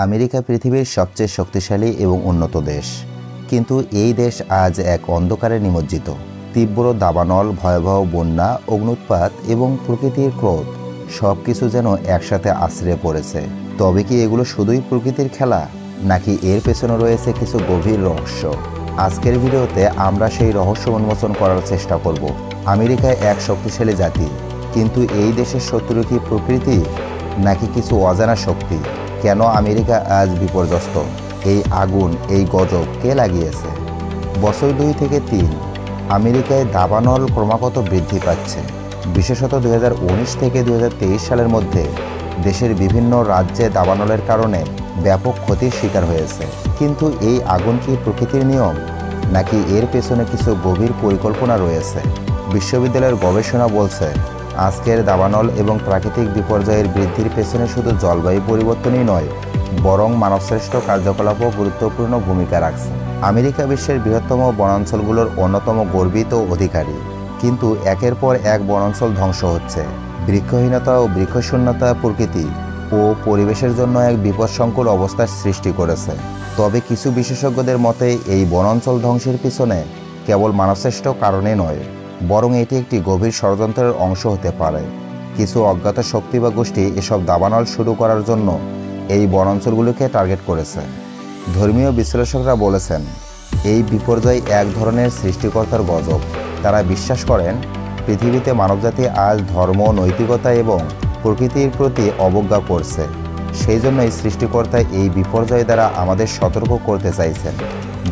America পৃথিবীর সবচেয়ে শক্তিশালী এবং উন্নত দেশ, কিন্তু এই দেশ আজ এক অন্ধকারে নিমজ্জিত। তীব্র দাবানল, ভয়াবহ বন্যা, অগ্ন্যুৎপাত এবং প্রকৃতির ক্রোধ সবকিছু যেন একসাথে আছড়ে পড়েছে। তবে কি এগুলো শুধুই প্রকৃতির খেলা, নাকি এর পেছনে রয়েছে কিছু গভীর রহস্য? আজকের ভিডিওতে আমরা সেই রহস্য উন্মোচন করার চেষ্টা করব। আমেরিকা এক শক্তিশালী জাতি, কিন্তু এই দেশের শত্রু কি প্রকৃতি নাকি কিছু অজানা শক্তি? কেন আমেরিকা আজ বিপর্যস্ত? এই আগুন, এই গজব কে লাগিয়েছে? বছর 2 থেকে 3 আমেরিকায় দাবানল ক্রমাগত বৃদ্ধি পাচ্ছে। বিশেষত 2019 থেকে 2023 সালের মধ্যে দেশের বিভিন্ন রাজ্যে দাবানলের কারণে ব্যাপক ক্ষতির শিকার হয়েছে। কিন্তু এই আগুন কি প্রকৃতির নিয়ম, নাকি এর পেছনে কিছু গভীর পরিকল্পনা রয়েছে? বিশ্ববিদ্যালয়ের গবেষণা বলছে, আজকের দাবানল এবং প্রাকৃতিক বিপর্যয়ের বৃদ্ধির পেছনে শুধু জলবায়ু পরিবর্তনই নয়, বরং মানবশ্রেষ্ঠ কার্যকলাপও গুরুত্বপূর্ণ ভূমিকা রাখছে। আমেরিকা বিশ্বের বৃহত্তম বনাঞ্চলগুলোর অন্যতম গর্বিত অধিকারী, কিন্তু একের পর এক বনাঞ্চল ধ্বংস হচ্ছে। বৃক্ষহীনতা ও বৃক্ষশূন্যতা প্রকৃতি ও পরিবেশের জন্য এক বিপদসংকুল অবস্থার সৃষ্টি করেছে। তবে কিছু বিশেষজ্ঞদের মতে এই বনাঞ্চল ধ্বংসের পিছনে কেবল মানবশ্রেষ্ঠ কারণে নয়, বরং এটি একটি গভীর ষড়যন্ত্রের অংশ হতে পারে। কিছু অজ্ঞাত শক্তি বা গোষ্ঠী এসব দাবানল শুরু করার জন্য এই বনাঞ্চলগুলোকে টার্গেট করেছে। ধর্মীয় বিশ্লেষকরা বলেছেন, এই বিপর্যয় এক ধরনের সৃষ্টিকর্তার গজব। তারা বিশ্বাস করেন, পৃথিবীতে মানবজাতি আজ ধর্ম, নৈতিকতা এবং প্রকৃতির প্রতি অবজ্ঞা করছে। সেই জন্যই সৃষ্টিকর্তা এই বিপর্যয় দ্বারা আমাদের সতর্ক করতে চাইছেন।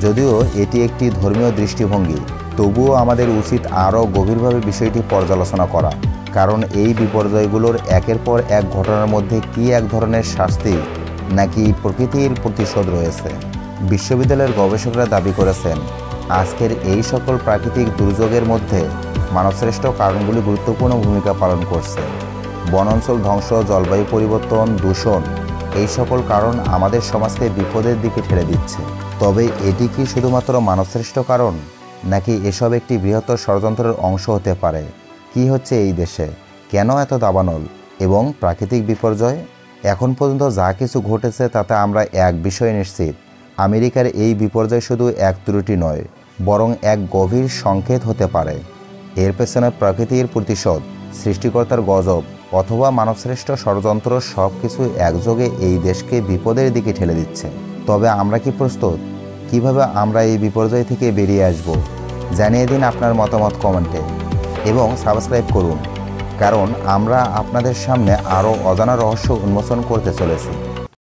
যদিও এটি একটি ধর্মীয় দৃষ্টিভঙ্গি, তবুও আমাদের উচিত আরও গভীরভাবে বিষয়টি পর্যালোচনা করা। কারণ এই বিপর্যয়গুলোর একের পর এক ঘটনার মধ্যে কি এক ধরনের শাস্তি নাকি প্রকৃতির প্রতিশোধ রয়েছে? বিশ্ববিদ্যালয়ের গবেষকরা দাবি করেছেন, আজকের এই সকল প্রাকৃতিক দুর্যোগের মধ্যে মানবশ্রেষ্ঠ কারণগুলি গুরুত্বপূর্ণ ভূমিকা পালন করছে। বনাঞ্চল ধ্বংস, জলবায়ু পরিবর্তন, দূষণ, এই সকল কারণ আমাদের সমাজকে বিপদের দিকে ঠেলে দিচ্ছে। তবে এটি কি শুধুমাত্র মানবশ্রেষ্ঠ কারণ, নাকি এসব একটি বৃহত্তর ষড়যন্ত্রের অংশ হতে পারে? কি হচ্ছে এই দেশে? কেন এত দাবানল এবং প্রাকৃতিক বিপর্যয়? এখন পর্যন্ত যা কিছু ঘটেছে তাতে আমরা এক বিষয়ে নিশ্চিত, আমেরিকার এই বিপর্যয় শুধু এক ত্রুটি নয়, বরং এক গভীর সংকেত হতে পারে। এর পেছনে প্রকৃতির প্রতিশোধ, সৃষ্টিকর্তার গজব অথবা মানবশ্রেষ্ঠ ষড়যন্ত্র, সব কিছু একযোগে এই দেশকে বিপদের দিকে ঠেলে দিচ্ছে। তবে আমরা কি প্রস্তুত? কিভাবে আমরা এই বিপর্যয় থেকে বেরিয়ে আসব? জানিয়ে দিন আপনার মতামত কমেন্টে এবং সাবস্ক্রাইব করুন, কারণ আমরা আপনাদের সামনে আরও অজানা রহস্য উন্মোচন করতে চলেছি।